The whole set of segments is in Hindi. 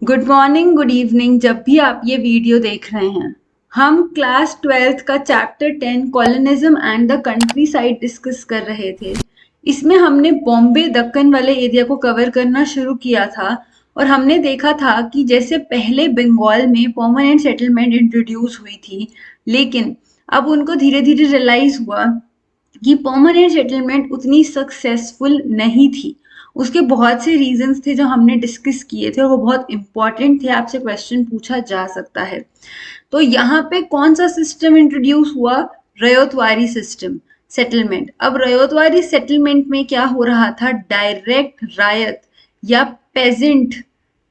Good morning, good evening. जब भी आप ये वीडियो देख रहे हैं, हम क्लास 12th का chapter 10 colonialism and the country side discuss कर रहे थे। इसमें हमने बॉम्बे दक्कन वाले एरिया को कवर करना शुरू किया था और हमने देखा था कि जैसे पहले बंगाल में परमानेंट सेटलमेंट इंट्रोड्यूस हुई थी, लेकिन अब उनको धीरे धीरे रियलाइज हुआ कि परमानेंट सेटलमेंट उतनी सक्सेसफुल नहीं थी। उसके बहुत से रीजंस थे जो हमने डिस्कस किए थे और वो बहुत इंपॉर्टेंट थे, आपसे क्वेश्चन पूछा जा सकता है। तो यहाँ पे कौन सा सिस्टम इंट्रोड्यूस हुआ? रयोतवारी सिस्टम सेटलमेंट। अब रयोतवारी सेटलमेंट में क्या हो रहा था? डायरेक्ट रायत या पेजेंट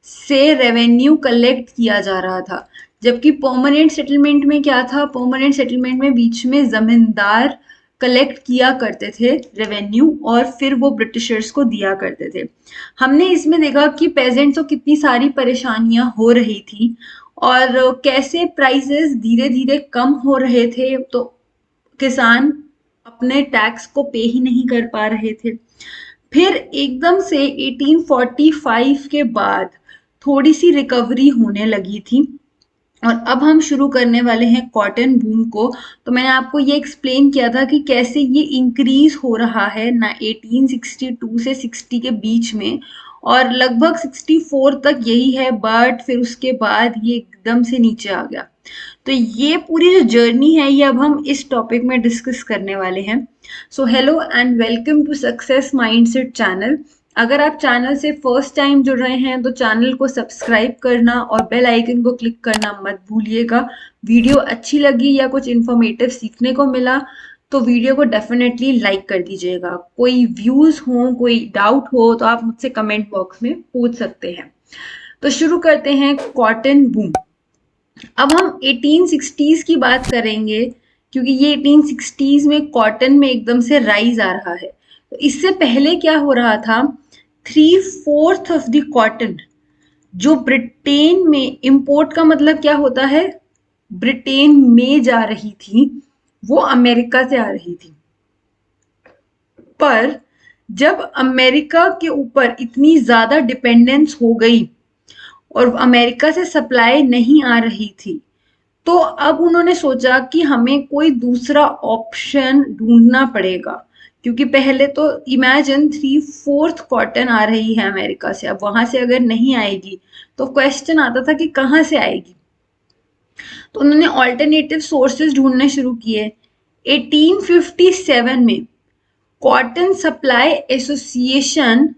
से रेवेन्यू कलेक्ट किया जा रहा था, जबकि परमानेंट सेटलमेंट में क्या था? परमानेंट सेटलमेंट में बीच में जमींदार कलेक्ट किया करते थे रेवेन्यू और फिर वो ब्रिटिशर्स को दिया करते थे। हमने इसमें देखा कि पेजेंट्स को कितनी सारी परेशानियां हो रही थी और कैसे प्राइसेस धीरे धीरे कम हो रहे थे, तो किसान अपने टैक्स को पे ही नहीं कर पा रहे थे। फिर एकदम से 1845 के बाद थोड़ी सी रिकवरी होने लगी थी और अब हम शुरू करने वाले हैं कॉटन बूम को। तो मैंने आपको ये एक्सप्लेन किया था कि कैसे ये इंक्रीज हो रहा है ना 1862 से 60 के बीच में, और लगभग 64 तक यही है, बट फिर उसके बाद ये एकदम से नीचे आ गया। तो ये पूरी जो जर्नी है ये अब हम इस टॉपिक में डिस्कस करने वाले हैं। So hello and welcome to success mindset channel. अगर आप चैनल से फर्स्ट टाइम जुड़ रहे हैं तो चैनल को सब्सक्राइब करना और बेल आइकन को क्लिक करना मत भूलिएगा। वीडियो अच्छी लगी या कुछ इन्फॉर्मेटिव सीखने को मिला तो वीडियो को डेफिनेटली लाइक कर दीजिएगा। कोई व्यूज हो, कोई डाउट हो तो आप मुझसे कमेंट बॉक्स में पूछ सकते हैं। तो शुरू करते हैं कॉटन बूम। अब हम 1860s की बात करेंगे क्योंकि ये 1860s में कॉटन में एकदम से राइज आ रहा है। तो इससे पहले क्या हो रहा था? 3/4 ऑफ द कॉटन जो ब्रिटेन में इंपोर्ट का मतलब क्या होता है? ब्रिटेन में जा रही थी, वो अमेरिका से आ रही थी। पर जब अमेरिका के ऊपर इतनी ज्यादा डिपेंडेंस हो गई और अमेरिका से सप्लाई नहीं आ रही थी, तो अब उन्होंने सोचा कि हमें कोई दूसरा ऑप्शन ढूंढना पड़ेगा, क्योंकि पहले तो इमेजिन 3/4 कॉटन आ रही है अमेरिका से, अब वहां से अगर नहीं आएगी तो क्वेश्चन आता था कि कहाँ से आएगी। तो उन्होंने ऑल्टरनेटिव सोर्सेज ढूंढने शुरू किए। 1857 में cotton supply association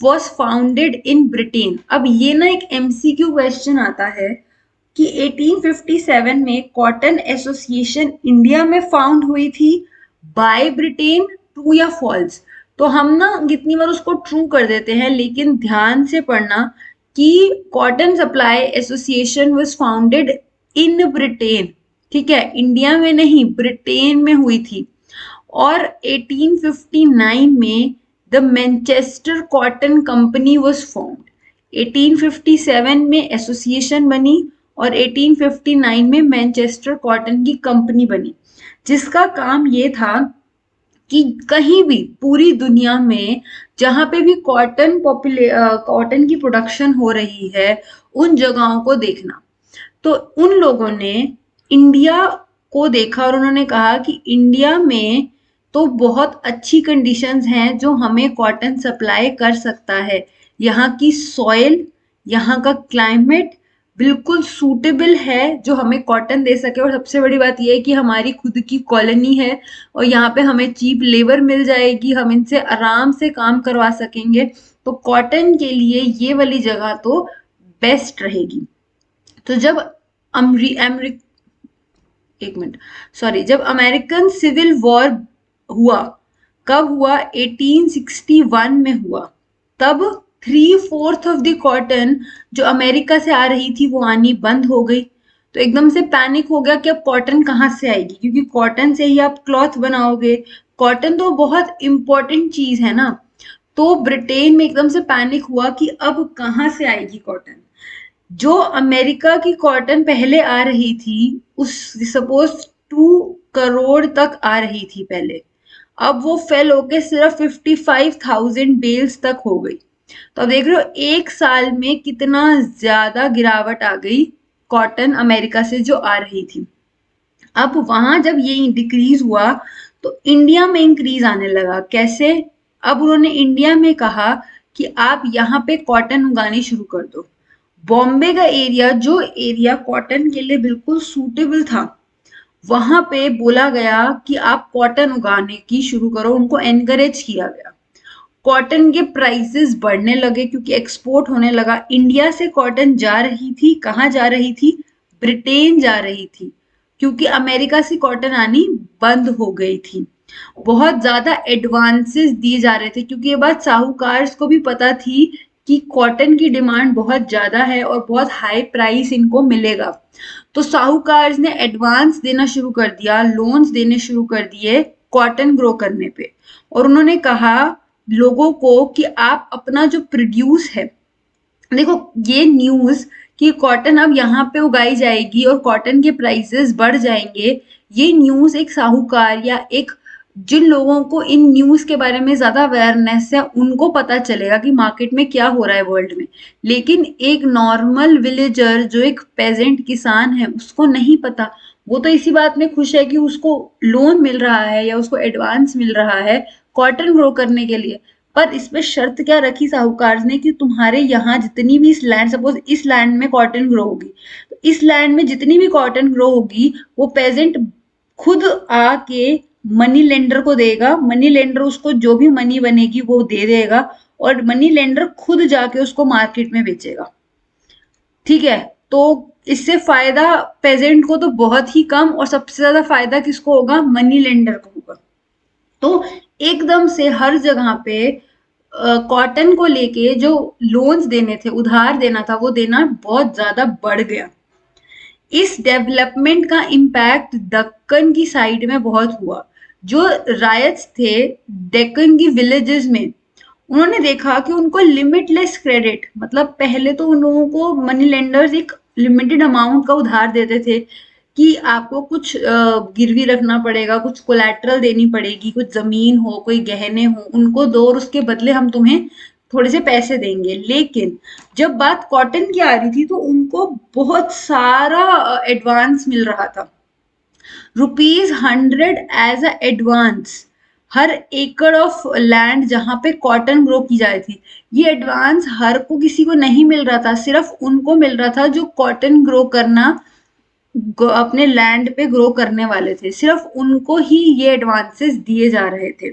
was founded in Britain. अब ये ना एक एमसीक्यू क्वेश्चन आता है कि 1857 में कॉटन एसोसिएशन इंडिया में फाउंड हुई थी बाय ब्रिटेन, ट्रू या फॉल्स? तो हम ना कितनी बार उसको ट्रू कर देते हैं, लेकिन ध्यान से पढ़ना कि cotton supply association was founded in Britain, ठीक है, इंडिया में नहीं, ब्रिटेन में हुई थी। और 1859 में the Manchester cotton company was formed. 1857 में एसोसिएशन बनी और 1859 में मैनचेस्टर कॉटन की कंपनी बनी, जिसका काम ये था कि कहीं भी पूरी दुनिया में जहां पे भी कॉटन की प्रोडक्शन हो रही है उन जगहों को देखना। तो उन लोगों ने इंडिया को देखा और उन्होंने कहा कि इंडिया में तो बहुत अच्छी कंडीशंस हैं जो हमें कॉटन सप्लाई कर सकता है। यहाँ की सॉइल, यहाँ का क्लाइमेट बिल्कुल सूटेबल है जो हमें कॉटन दे सके, और सबसे बड़ी बात यह है कि हमारी खुद की कॉलोनी है और यहाँ पे हमें चीप लेबर मिल जाएगी, हम इनसे आराम से काम करवा सकेंगे। तो कॉटन के लिए ये वाली जगह तो बेस्ट रहेगी। तो जब जब अमेरिकन सिविल वॉर हुआ, कब हुआ? 1861 में हुआ। तब 3/4 ऑफ द कॉटन जो अमेरिका से आ रही थी वो आनी बंद हो गई। तो एकदम से पैनिक हो गया कि अब कॉटन कहाँ से आएगी, क्योंकि कॉटन से ही आप क्लॉथ बनाओगे। कॉटन तो बहुत इंपॉर्टेंट चीज है ना। तो ब्रिटेन में एकदम से पैनिक हुआ कि अब कहाँ से आएगी कॉटन। जो अमेरिका की कॉटन पहले आ रही थी उस सपोज 2 करोड़ तक आ रही थी पहले, अब वो फेल होके सिर्फ 55,000 बेल्स तक हो गई। तो अब देख रहे हो एक साल में कितना ज्यादा गिरावट आ गई कॉटन अमेरिका से जो आ रही थी। अब वहां जब ये डिक्रीज हुआ तो इंडिया में इंक्रीज आने लगा। कैसे? अब उन्होंने इंडिया में कहा कि आप यहाँ पे कॉटन उगानी शुरू कर दो। बॉम्बे का एरिया, जो एरिया कॉटन के लिए बिल्कुल सूटेबल था, वहां पे बोला गया कि आप कॉटन उगाने की शुरू करो, उनको एनकरेज किया गया। कॉटन के प्राइसेस बढ़ने लगे क्योंकि एक्सपोर्ट होने लगा। इंडिया से कॉटन जा रही थी, कहाँ जा रही थी? ब्रिटेन जा रही थी, क्योंकि अमेरिका से कॉटन आनी बंद हो गई थी। बहुत ज्यादा एडवांसेस दिए जा रहे थे क्योंकि ये बात साहूकार को भी पता थी कि कॉटन की डिमांड बहुत ज्यादा है और बहुत हाई प्राइस इनको मिलेगा। तो साहूकार ने एडवांस देना शुरू कर दिया, लोन्स देने शुरू कर दिए कॉटन ग्रो करने पे। और उन्होंने कहा लोगों को कि आप अपना जो प्रोड्यूस है, देखो ये न्यूज कि कॉटन अब यहाँ पे उगाई जाएगी और कॉटन के प्राइसेस बढ़ जाएंगे, ये न्यूज एक साहूकार या एक जिन लोगों को इन न्यूज के बारे में ज्यादा अवेयरनेस है उनको पता चलेगा कि मार्केट में क्या हो रहा है वर्ल्ड में। लेकिन एक नॉर्मल विलेजर जो एक पेजेंट किसान है उसको नहीं पता। वो तो इसी बात में खुश है कि उसको लोन मिल रहा है या उसको एडवांस मिल रहा है कॉटन ग्रो करने के लिए। पर इसमें शर्त क्या रखी साहूकार ने कि तुम्हारे यहाँ जितनी भी इस लैंड, सपोज इस लैंड में कॉटन ग्रो होगी, तो इस लैंड में जितनी भी कॉटन ग्रो होगी वो पेजेंट खुद आके मनी लेंडर को देगा। मनी लेंडर उसको जो भी मनी बनेगी वो दे देगा और मनी लेंडर खुद जाके उसको मार्केट में बेचेगा। ठीक है, तो इससे फायदा पेजेंट को तो बहुत ही कम, और सबसे ज्यादा फायदा किसको होगा? मनी लेंडर को होगा। तो एकदम से हर जगह पे कॉटन को लेके जो लोन्स देने थे, उधार देना था, वो देना बहुत ज्यादा बढ़ गया। इस डेवलपमेंट का इम्पैक्ट दक्कन की साइड में बहुत हुआ। जो रायट्स थे डेक्कन की विलेजेस में, उन्होंने देखा कि उनको लिमिटलेस क्रेडिट, मतलब पहले तो उन लोगों को मनी लेंडर्स एक लिमिटेड अमाउंट का उधार देते थे कि आपको कुछ गिरवी रखना पड़ेगा, कुछ कोलैटरल देनी पड़ेगी, कुछ जमीन हो, कोई गहने हो, उनको दो और उसके बदले हम तुम्हें थोड़े से पैसे देंगे। लेकिन जब बात कॉटन की आ रही थी तो उनको बहुत सारा एडवांस मिल रहा था, ₹100 एज अ एडवांस हर एकड़ ऑफ लैंड जहां पे कॉटन ग्रो की जा रही थी। ये एडवांस हर को किसी को नहीं मिल रहा था, सिर्फ उनको मिल रहा था जो कॉटन ग्रो करना अपने लैंड पे ग्रो करने वाले थे, सिर्फ उनको ही ये एडवांसेस दिए जा रहे थे।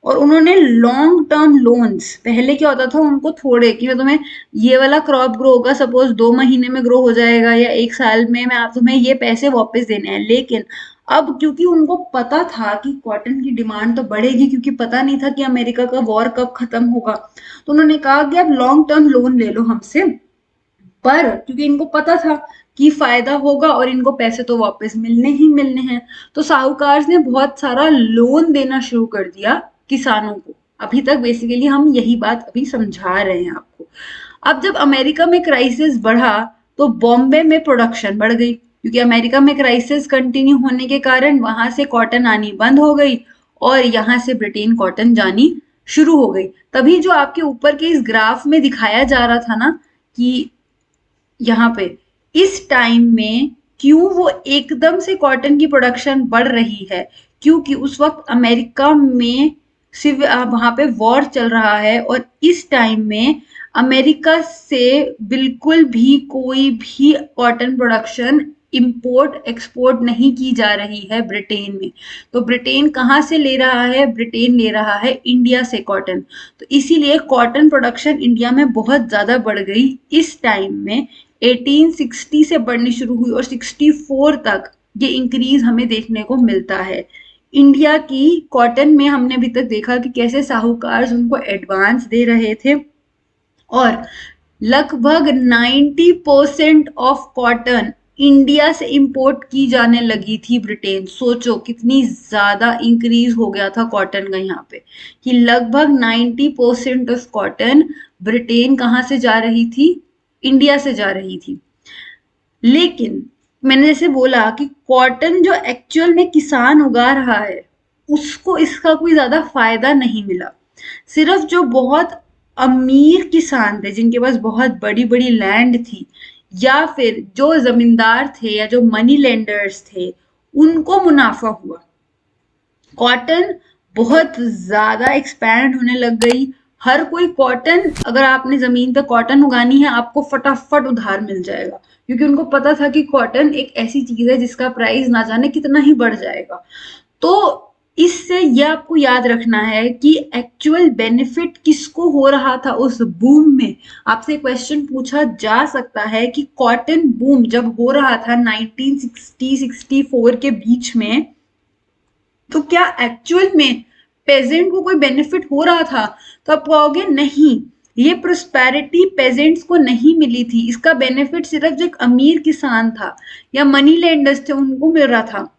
और उन्होंने लॉन्ग टर्म लोन्स, पहले क्या होता था उनको थोड़े कि मैं तुम्हें ये वाला क्रॉप ग्रो होगा, सपोज 2 महीने में ग्रो हो जाएगा या 1 साल में, मैं आप तुम्हें ये पैसे वापस देने हैं। लेकिन अब क्योंकि उनको पता था कि कॉटन की डिमांड तो बढ़ेगी, क्योंकि पता नहीं था कि अमेरिका का वॉर कब खत्म होगा, तो उन्होंने कहा कि आप लॉन्ग टर्म लोन ले लो हमसे। पर क्योंकि इनको पता था कि फायदा होगा और इनको पैसे तो वापस मिलने ही मिलने हैं, तो साहूकार ने बहुत सारा लोन देना शुरू कर दिया किसानों को। अभी तक बेसिकली हम यही बात अभी समझा रहे हैं आपको। अब जब अमेरिका में क्राइसिस बढ़ा तो बॉम्बे में प्रोडक्शन बढ़ गई, क्योंकि अमेरिका में क्राइसिस कंटिन्यू होने के कारण वहां से कॉटन आनी बंद हो गई और यहाँ से ब्रिटेन कॉटन जानी शुरू हो गई। तभी जो आपके ऊपर के इस ग्राफ में दिखाया जा रहा था ना कि यहाँ पे इस टाइम में क्यों वो एकदम से कॉटन की प्रोडक्शन बढ़ रही है, क्योंकि उस वक्त अमेरिका में सिर्फ वहां पे वॉर चल रहा है और इस टाइम में अमेरिका से बिल्कुल भी कोई भी कॉटन प्रोडक्शन इंपोर्ट एक्सपोर्ट नहीं की जा रही है ब्रिटेन में। तो ब्रिटेन कहाँ से ले रहा है? ब्रिटेन ले रहा है इंडिया से कॉटन। तो इसीलिए कॉटन प्रोडक्शन इंडिया में बहुत ज्यादा बढ़ गई इस टाइम में। 1860 से बढ़नी शुरू हुई और 64 तक ये इंक्रीज हमें देखने को मिलता है। इंडिया की कॉटन में हमने अभी तक देखा कि कैसे साहूकार उनको एडवांस दे रहे थे और लगभग 90% ऑफ कॉटन इंडिया से इंपोर्ट की जाने लगी थी ब्रिटेन। सोचो कितनी ज्यादा इंक्रीज हो गया था कॉटन का यहाँ पे कि लगभग 90% ऑफ कॉटन ब्रिटेन कहाँ से जा रही थी? इंडिया से जा रही थी। लेकिन मैंने जैसे बोला कि कॉटन जो एक्चुअल में किसान उगा रहा है उसको इसका कोई ज्यादा फायदा नहीं मिला। सिर्फ जो बहुत अमीर किसान थे जिनके पास बहुत बड़ी बड़ी लैंड थी, या फिर जो जमींदार थे या जो मनी लेंडर्स थे, उनको मुनाफा हुआ। कॉटन बहुत ज्यादा एक्सपैंड होने लग गई। हर कोई कॉटन, अगर आपने जमीन पे कॉटन उगानी है आपको फटाफट उधार मिल जाएगा, क्योंकि उनको पता था कि कॉटन एक ऐसी चीज है जिसका प्राइस ना जाने कितना ही बढ़ जाएगा। तो इससे ये आपको याद रखना है कि एक्चुअल बेनिफिट किसको हो रहा था उस बूम में। आपसे क्वेश्चन पूछा जा सकता है कि कॉटन बूम जब हो रहा था 1960-64 के बीच में, तो क्या एक्चुअल में पेजेंट को कोई बेनिफिट हो रहा था? तो आप कहोगे नहीं, ये प्रोस्पेरिटी पेजेंट्स को नहीं मिली थी, इसका बेनिफिट सिर्फ जो एक अमीर किसान था या मनी लेंडर्स थे उनको मिल रहा था,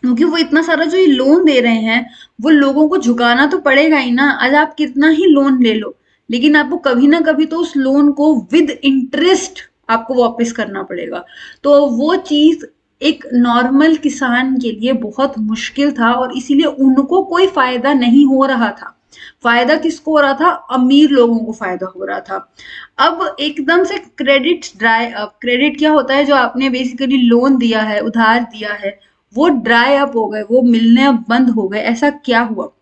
क्योंकि वो इतना सारा जो ये लोन दे रहे हैं वो लोगों को झुकाना तो पड़ेगा ही ना। आज आप कितना ही लोन ले लो, लेकिन आपको कभी ना कभी तो उस लोन को विद इंटरेस्ट आपको वापस करना पड़ेगा। तो वो चीज एक नॉर्मल किसान के लिए बहुत मुश्किल था, और इसीलिए उनको कोई फायदा नहीं हो रहा था। फायदा किसको हो रहा था? अमीर लोगों को फायदा हो रहा था। अब एकदम से क्रेडिट ड्राई अप, क्रेडिट क्या होता है? जो आपने बेसिकली लोन दिया है, उधार दिया है, वो ड्राई अप हो गए, वो मिलने बंद हो गए। ऐसा क्या हुआ?